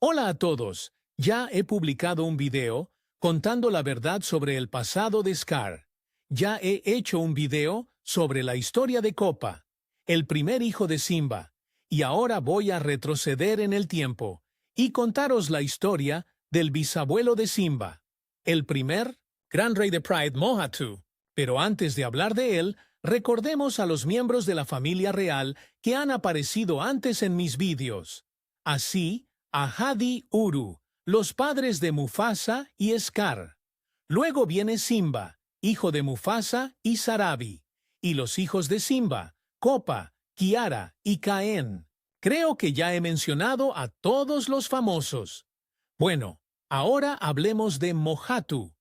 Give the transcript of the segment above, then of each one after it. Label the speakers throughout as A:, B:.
A: Hola a todos. Ya he publicado un video contando la verdad sobre el pasado de Scar. Ya he hecho un video sobre la historia de Koppa, el primer hijo de Simba, y ahora voy a retroceder en el tiempo y contaros la historia del bisabuelo de Simba, el primer gran rey de Pride, Mohatú. Pero antes de hablar de él, recordemos a los miembros de la familia real que han aparecido antes en mis vídeos. Así, Ahadi Uru, los padres de Mufasa y Scar. Luego viene Simba, hijo de Mufasa y Sarabi, y los hijos de Simba, Koppa, Kiara y Caen. Creo que ya he mencionado a todos los famosos. Bueno, ahora hablemos de Mohatú.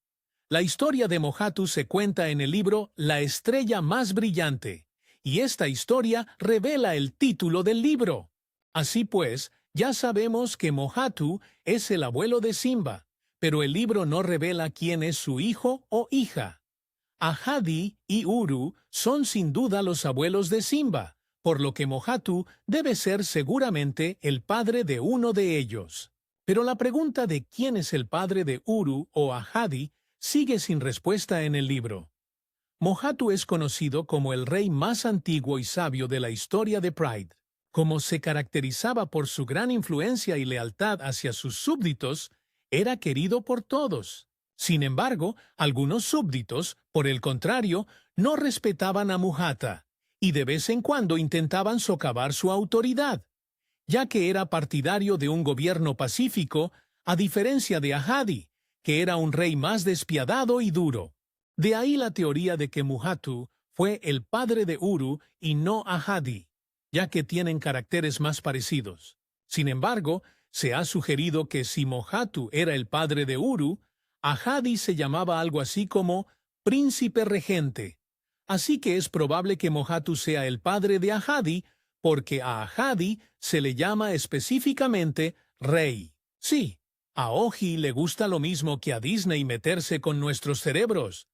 A: La historia de Mohatú se cuenta en el libro La estrella más brillante, y esta historia revela el título del libro. Así pues, ya sabemos que Mohatú es el abuelo de Simba, pero el libro no revela quién es su hijo o hija. Ahadi y Uru son sin duda los abuelos de Simba, por lo que Mohatú debe ser seguramente el padre de uno de ellos. Pero la pregunta de quién es el padre de Uru o Ahadi sigue sin respuesta en el libro. Mohatú es conocido como el rey más antiguo y sabio de la historia de Pride. Como se caracterizaba por su gran influencia y lealtad hacia sus súbditos, era querido por todos. Sin embargo, algunos súbditos, por el contrario, no respetaban a Mujata, y de vez en cuando intentaban socavar su autoridad, ya que era partidario de un gobierno pacífico, a diferencia de Ahadi, que era un rey más despiadado y duro. De ahí la teoría de que Mohatú fue el padre de Uru y no Ahadi, ya que tienen caracteres más parecidos. Sin embargo, se ha sugerido que si Mohatú era el padre de Uru, Ahadi se llamaba algo así como príncipe regente. Así que es probable que Mohatú sea el padre de Ahadi, porque a Ahadi se le llama específicamente rey. Sí, a Oji le gusta lo mismo que a Disney meterse con nuestros cerebros.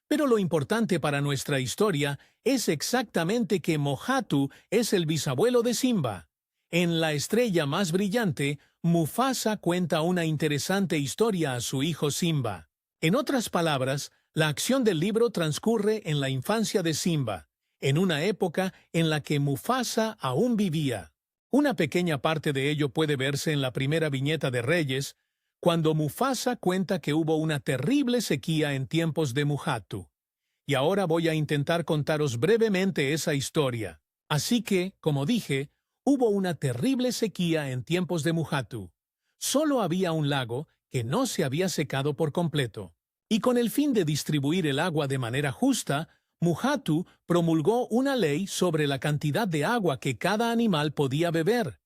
A: Pero lo importante para nuestra historia es exactamente que Mohatú es el bisabuelo de Simba. En La estrella más brillante, Mufasa cuenta una interesante historia a su hijo Simba. En otras palabras, la acción del libro transcurre en la infancia de Simba, en una época en la que Mufasa aún vivía. Una pequeña parte de ello puede verse en la primera viñeta de Reyes, cuando Mufasa cuenta que hubo una terrible sequía en tiempos de Mohatú. Y ahora voy a intentar contaros brevemente esa historia. Así que, como dije, hubo una terrible sequía en tiempos de Mohatú. Solo había un lago que no se había secado por completo. Y con el fin de distribuir el agua de manera justa, Mohatú promulgó una ley sobre la cantidad de agua que cada animal podía beber.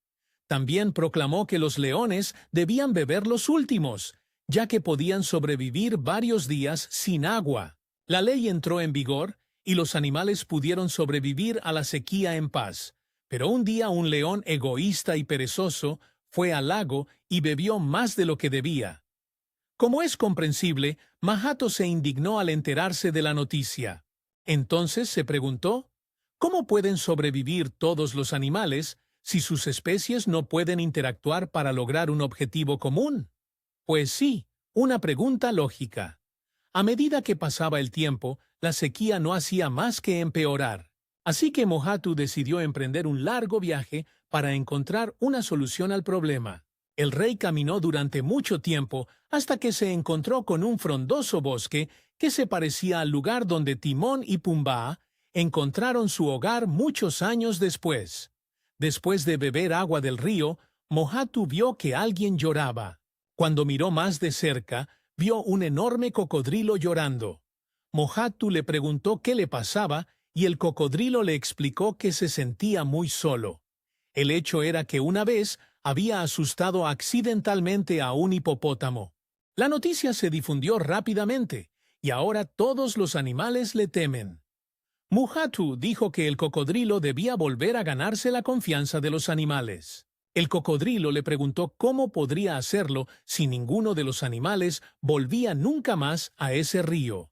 A: También proclamó que los leones debían beber los últimos, ya que podían sobrevivir varios días sin agua. La ley entró en vigor y los animales pudieron sobrevivir a la sequía en paz. Pero un día un león egoísta y perezoso fue al lago y bebió más de lo que debía. Como es comprensible, Mohatú se indignó al enterarse de la noticia. Entonces se preguntó, ¿cómo pueden sobrevivir todos los animales si sus especies no pueden interactuar para lograr un objetivo común? Pues sí, una pregunta lógica. A medida que pasaba el tiempo, la sequía no hacía más que empeorar. Así que Mohatú decidió emprender un largo viaje para encontrar una solución al problema. El rey caminó durante mucho tiempo hasta que se encontró con un frondoso bosque que se parecía al lugar donde Timón y Pumbaa encontraron su hogar muchos años después. Después de beber agua del río, Mohatú vio que alguien lloraba. Cuando miró más de cerca, vio un enorme cocodrilo llorando. Mohatú le preguntó qué le pasaba y el cocodrilo le explicó que se sentía muy solo. El hecho era que una vez había asustado accidentalmente a un hipopótamo. La noticia se difundió rápidamente y ahora todos los animales le temen. Mohatú dijo que el cocodrilo debía volver a ganarse la confianza de los animales. El cocodrilo le preguntó cómo podría hacerlo si ninguno de los animales volvía nunca más a ese río.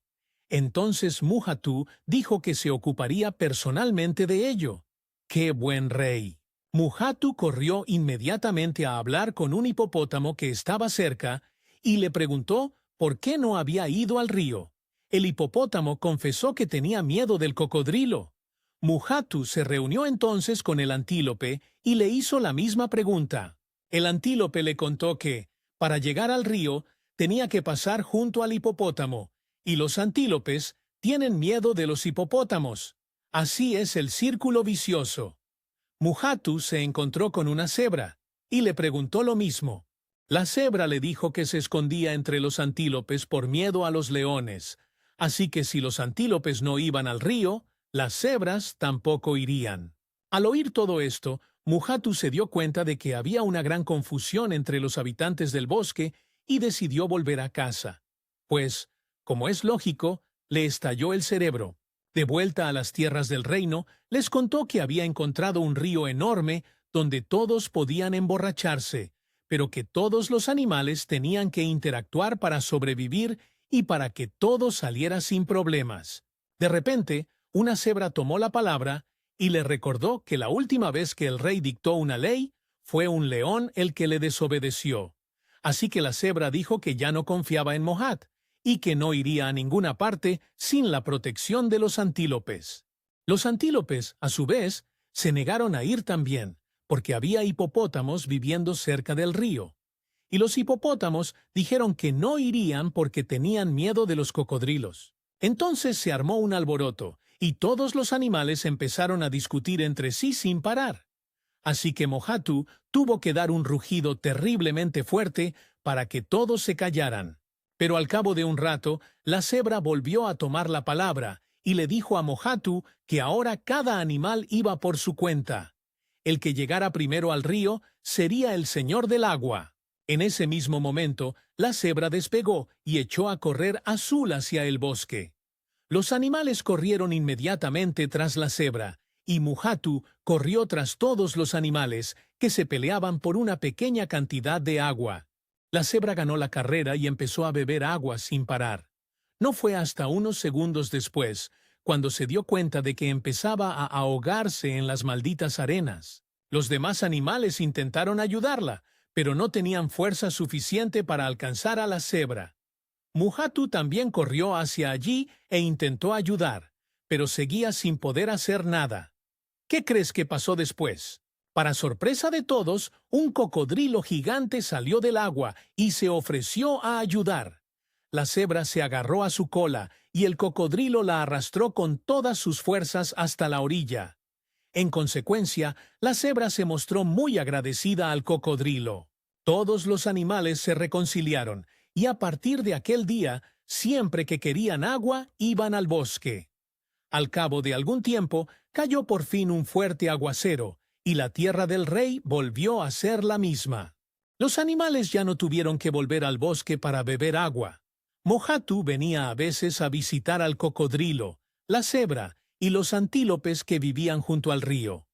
A: Entonces Mohatú dijo que se ocuparía personalmente de ello. ¡Qué buen rey! Mujatu corrió inmediatamente a hablar con un hipopótamo que estaba cerca y le preguntó por qué no había ido al río. El hipopótamo confesó que tenía miedo del cocodrilo. Mujatu se reunió entonces con el antílope y le hizo la misma pregunta. El antílope le contó que, para llegar al río, tenía que pasar junto al hipopótamo, y los antílopes tienen miedo de los hipopótamos. Así es el círculo vicioso. Mujatu se encontró con una cebra y le preguntó lo mismo. La cebra le dijo que se escondía entre los antílopes por miedo a los leones, así que si los antílopes no iban al río, las cebras tampoco irían. Al oír todo esto, Mujatu se dio cuenta de que había una gran confusión entre los habitantes del bosque y decidió volver a casa. Pues, como es lógico, le estalló el cerebro. De vuelta a las tierras del reino, les contó que había encontrado un río enorme donde todos podían emborracharse, pero que todos los animales tenían que interactuar para sobrevivir y para que todo saliera sin problemas. De repente, una cebra tomó la palabra y le recordó que la última vez que el rey dictó una ley, fue un león el que le desobedeció. Así que la cebra dijo que ya no confiaba en Mohat y que no iría a ninguna parte sin la protección de los antílopes. Los antílopes, a su vez, se negaron a ir también, porque había hipopótamos viviendo cerca del río. Y los hipopótamos dijeron que no irían porque tenían miedo de los cocodrilos. Entonces se armó un alboroto, y todos los animales empezaron a discutir entre sí sin parar. Así que Mojatu tuvo que dar un rugido terriblemente fuerte para que todos se callaran. Pero al cabo de un rato, la cebra volvió a tomar la palabra y le dijo a Mojatu que ahora cada animal iba por su cuenta. El que llegara primero al río sería el señor del agua. En ese mismo momento, la cebra despegó y echó a correr azul hacia el bosque. Los animales corrieron inmediatamente tras la cebra, y Mujatu corrió tras todos los animales que se peleaban por una pequeña cantidad de agua. La cebra ganó la carrera y empezó a beber agua sin parar. No fue hasta unos segundos después, cuando se dio cuenta de que empezaba a ahogarse en las malditas arenas. Los demás animales intentaron ayudarla, pero no tenían fuerza suficiente para alcanzar a la cebra. Mujatu también corrió hacia allí e intentó ayudar, pero seguía sin poder hacer nada. ¿Qué crees que pasó después? Para sorpresa de todos, un cocodrilo gigante salió del agua y se ofreció a ayudar. La cebra se agarró a su cola y el cocodrilo la arrastró con todas sus fuerzas hasta la orilla. En consecuencia, la cebra se mostró muy agradecida al cocodrilo. Todos los animales se reconciliaron y a partir de aquel día, siempre que querían agua, iban al bosque. Al cabo de algún tiempo, cayó por fin un fuerte aguacero, y la tierra del rey volvió a ser la misma. Los animales ya no tuvieron que volver al bosque para beber agua. Mojatu venía a veces a visitar al cocodrilo, la cebra y los antílopes que vivían junto al río.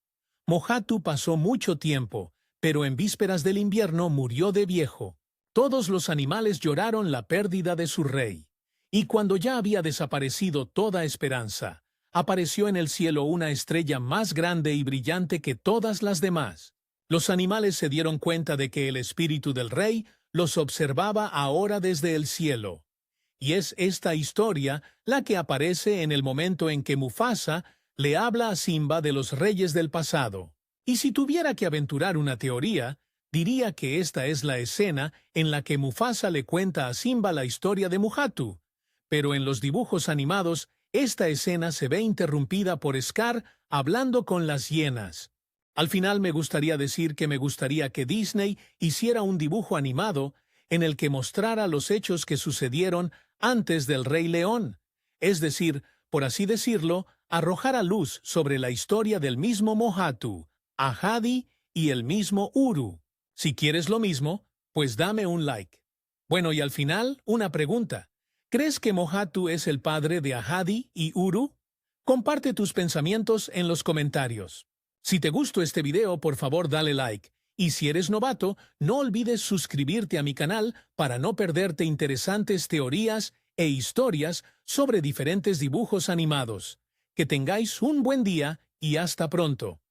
A: Mojatu pasó mucho tiempo, pero en vísperas del invierno murió de viejo. Todos los animales lloraron la pérdida de su rey. Y cuando ya había desaparecido toda esperanza, apareció en el cielo una estrella más grande y brillante que todas las demás. Los animales se dieron cuenta de que el espíritu del rey los observaba ahora desde el cielo. Y es esta historia la que aparece en el momento en que Mufasa le habla a Simba de los reyes del pasado. Y si tuviera que aventurar una teoría, diría que esta es la escena en la que Mufasa le cuenta a Simba la historia de Mujatu. Pero en los dibujos animados, esta escena se ve interrumpida por Scar hablando con las hienas. Al final me gustaría decir que me gustaría que Disney hiciera un dibujo animado en el que mostrara los hechos que sucedieron antes del Rey León, es decir, por así decirlo, arrojara luz sobre la historia del mismo Mojatu, Ahadi y el mismo Uru. Si quieres lo mismo, pues dame un like. Bueno, y al final, una pregunta. ¿Crees que Mojatu es el padre de Ahadi y Uru? Comparte tus pensamientos en los comentarios. Si te gustó este video, por favor dale like. Y si eres novato, no olvides suscribirte a mi canal para no perderte interesantes teorías e historias sobre diferentes dibujos animados. Que tengáis un buen día y hasta pronto.